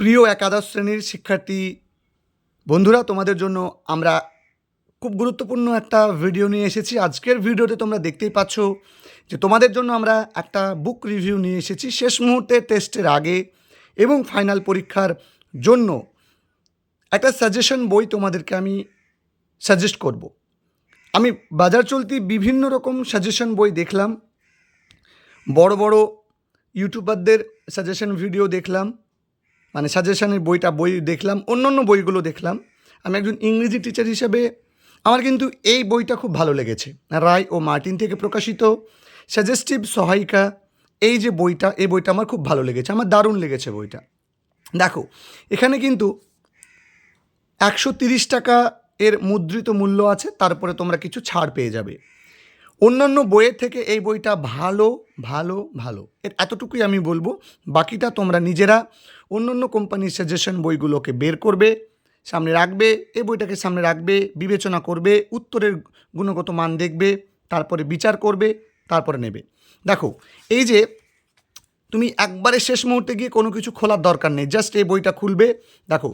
প্রিয় একাদশ শ্রেণীর শিক্ষার্থী বন্ধুরা, তোমাদের জন্য আমরা খুব গুরুত্বপূর্ণ একটা ভিডিও নিয়ে এসেছি। আজকের ভিডিওতে তোমরা দেখতেই পাচ্ছ যে তোমাদের জন্য আমরা একটা বুক রিভিউ নিয়ে এসেছি। শেষ মুহূর্তে টেস্টের আগে এবং ফাইনাল পরীক্ষার জন্য একটা সাজেশন বই তোমাদেরকে আমি সাজেস্ট করব। আমি বাজার চলতি বিভিন্ন রকম সাজেশন বই দেখলাম, বড় বড় ইউটিউবারদের সাজেশন ভিডিও দেখলাম, মানে সাজেশনের বই দেখলাম, অন্য বইগুলো দেখলাম। আমি একজন ইংরেজি টিচার হিসেবে আমার কিন্তু এই বইটা খুব ভালো লেগেছে। রায় ও মার্টিন থেকে প্রকাশিত সাজেস্টিভ সহায়িকা, এই যে বইটা, এই বইটা আমার খুব ভালো লেগেছে, আমার দারুণ লেগেছে বইটা। দেখো, এখানে কিন্তু 130 টাকা এর মুদ্রিত মূল্য আছে, তারপরে তোমরা কিছু ছাড় পেয়ে যাবে। অন্যান্য বইয়ের থেকে এই বইটা ভালো ভালো ভালো, এতটুকুই আমি বলবো। বাকিটা তোমরা নিজেরা অন্য কোম্পানির সাজেশন বইগুলোকে বের করবে, সামনে রাখবে, এই বইটাকে সামনে রাখবে, বিবেচনা করবে, উত্তরের গুণগত মান দেখবে, তারপরে বিচার করবে, তারপরে নেবে। দেখো, এই যে তুমি একবারে শেষ মুহূর্তে গিয়ে কোনো কিছু খোলার দরকার নেই, জাস্ট এই বইটা খুলবে। দেখো,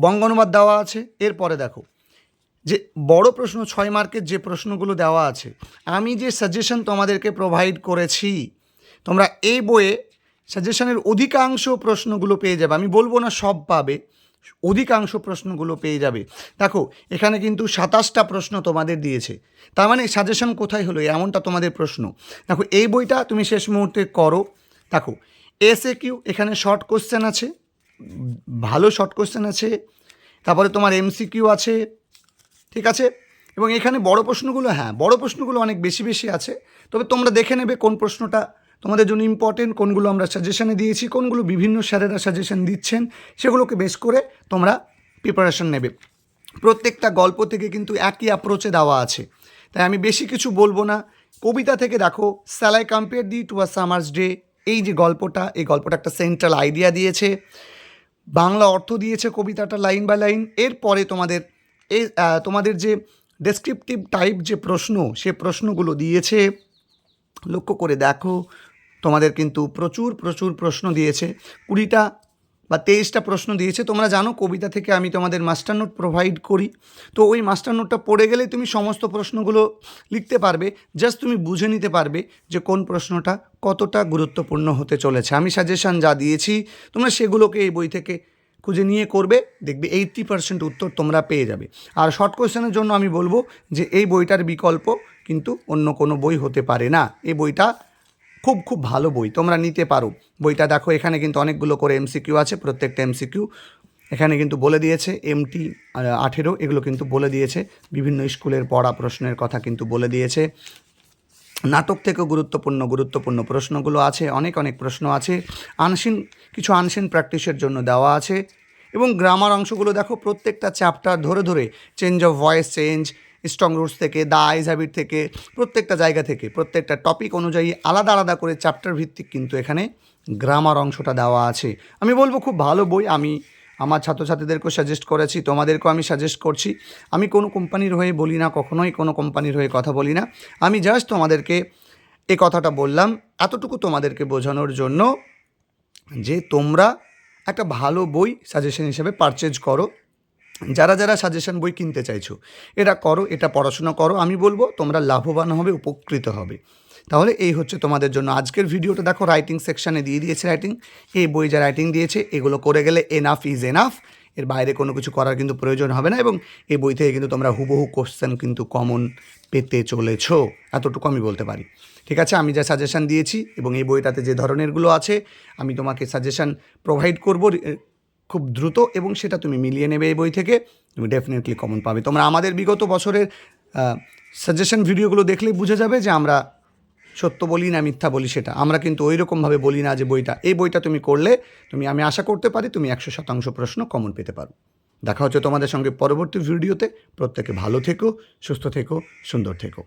বঙ্গানুবাদ দেওয়া আছে। এরপরে দেখো যে বড় প্রশ্ন 6 মার্কের যে প্রশ্নগুলো দেওয়া আছে, আমি যে সাজেশন তোমাদেরকে প্রোভাইড করেছি, তোমরা এই বইয়ে সাজেশনের অধিকাংশ প্রশ্নগুলো পেয়ে যাবে। আমি বলবো না সব পাবে, অধিকাংশ প্রশ্নগুলো পেয়ে যাবে। দেখো, এখানে কিন্তু 27টা প্রশ্ন তোমাদের দিয়েছে, তার মানে সাজেশন কোথায় হলো এমনটা তোমাদের প্রশ্ন। দেখো, এই বইটা তুমি শেষ মুহূর্তে করো। দেখো, এসএকিউ, এখানে শর্ট কোশ্চেন আছে, ভালো শর্ট কোশ্চেন আছে, তারপরে তোমার এমসিকিউ আছে, ঠিক আছে। এবং এখানে বড় প্রশ্নগুলো, হ্যাঁ বড় প্রশ্নগুলো অনেক বেশি আছে, তবে তোমরা দেখে নেবে কোন প্রশ্নটা তোমাদের জন্য ইম্পর্টেন্ট, কোনগুলো আমরা সাজেশনে দিয়েছি, কোনগুলো বিভিন্ন স্যারেরা সাজেশন দিচ্ছেন, সেগুলোকে বেশ করে তোমরা প্রিপারেশন নেবে। প্রত্যেকটা গল্প থেকে কিন্তু একই অ্যাপ্রোচে দেওয়া আছে, তাই আমি বেশি কিছু বলবো না। কবিতা থেকে দেখো, shall I compare thee to a summer's day, এই যে গল্পটা, এই গল্পটা একটা সেন্ট্রাল আইডিয়া দিয়েছে, বাংলা অর্থ দিয়েছে কবিতাটা লাইন বাই লাইন। এরপরে তোমাদের যে ডেসক্রিপটিভ টাইপ যে প্রশ্ন, সে প্রশ্নগুলো দিয়েছে, লক্ষ্য করে দেখো। তোমাদের কিন্তু প্রচুর প্রশ্ন দিয়েছে, 20টা বা 23টা প্রশ্ন দিয়েছে। তোমরা জানো কবিতা থেকে আমি তোমাদের মাস্টার নোট প্রোভাইড করি, তো ওই মাস্টার নোটটা পড়ে গেলে তুমি সমস্ত প্রশ্নগুলো লিখতে পারবে। জাস্ট তুমি বুঝে নিতে পারবে যে কোন প্রশ্নটা কতটা গুরুত্বপূর্ণ হতে চলেছে। আমি সাজেশন যা দিয়েছি তোমরা সেগুলোকে এই বই থেকে খুঁজে নিয়ে করবে, দেখবে 80% উত্তর তোমরা পেয়ে যাবে। আর শর্ট কোয়েশ্চেনের জন্য আমি বলবো যে এই বইটার বিকল্প কিন্তু অন্য কোনো বই হতে পারে না। এই বইটা খুব ভালো বই, তোমরা নিতে পারো বইটা। দেখো, এখানে কিন্তু অনেকগুলো করে এমসিকিউ আছে, প্রত্যেকটা এমসিকিউ এখানে কিন্তু বলে দিয়েছে, MT 18 এগুলো কিন্তু বলে দিয়েছে, বিভিন্ন স্কুলের পড়া প্রশ্নের কথা কিন্তু বলে দিয়েছে। নাটক থেকেও গুরুত্বপূর্ণ প্রশ্নগুলো আছে, অনেক প্রশ্ন আছে। কিছু আনসিন প্র্যাকটিসের জন্য দেওয়া আছে। এবং গ্রামার অংশগুলো দেখো, প্রত্যেকটা চ্যাপ্টার ধরে change of voice, change, strong roots থেকে, দ্য আইজ হ্যাবিট থেকে, প্রত্যেকটা জায়গা থেকে, প্রত্যেকটা টপিক অনুযায়ী আলাদা করে চ্যাপ্টার ভিত্তিক কিন্তু এখানে গ্রামার অংশটা দেওয়া আছে। আমি বলবো খুব ভালো বই। আমি আমার ছাত্রছাত্রীদেরকেও সাজেস্ট করেছি, তোমাদেরকেও আমি সাজেস্ট করছি। আমি কোনো কোম্পানির হয়ে বলি না, কখনোই কোনো কোম্পানির হয়ে কথা বলি না। আমি জাস্ট তোমাদেরকে এই কথাটা বললাম এতটুকু তোমাদেরকে বোঝানোর জন্য যে তোমরা একটা ভালো বই সাজেশন হিসেবে পারচেজ করো। যারা সাজেশন বই কিনতে চাইছো, এটা করো, এটা পড়াশোনা করো। আমি বলবো তোমরা লাভবান হবে, উপকৃত হবে। তাহলে এই হচ্ছে তোমাদের জন্য আজকের ভিডিওটা। দেখো, রাইটিং সেকশানে দিয়ে দিয়েছে রাইটিং, এই বই যা রাইটিং দিয়েছে এগুলো করে গেলে এনাফ ইজ এনাফ, এর বাইরে কোনো কিছু করার কিন্তু প্রয়োজন হবে না। এবং এই বই থেকে কিন্তু তোমরা হুবহু কোশ্চেন কিন্তু কমন পেতে চলেছো, এতটুকু আমি বলতে পারি। ঠিক আছে, আমি যা সাজেশান দিয়েছি এবং এই বইটাতে যে ধরনেরগুলো আছে, আমি তোমাকে সাজেশান প্রোভাইড করব খুব দ্রুত, এবং সেটা তুমি মিলিয়ে নেবে এই বই থেকে, তুমি ডেফিনেটলি কমন পাবে। তোমরা আমাদের বিগত বছরের সাজেশন ভিডিওগুলো দেখলেই বুঝে যাবে যে আমরা সত্য বলি না মিথ্যা বলি। সেটা আমরা কিন্তু ওই রকমভাবে বলি না যে এই বইটা তুমি করলে আমি আশা করতে পারি তুমি 100% প্রশ্ন কমন পেতে পারো। দেখা হচ্ছে তোমাদের সঙ্গে পরবর্তী ভিডিওতে। প্রত্যেকে ভালো থেকো, সুস্থ থেকো, সুন্দর থেকো।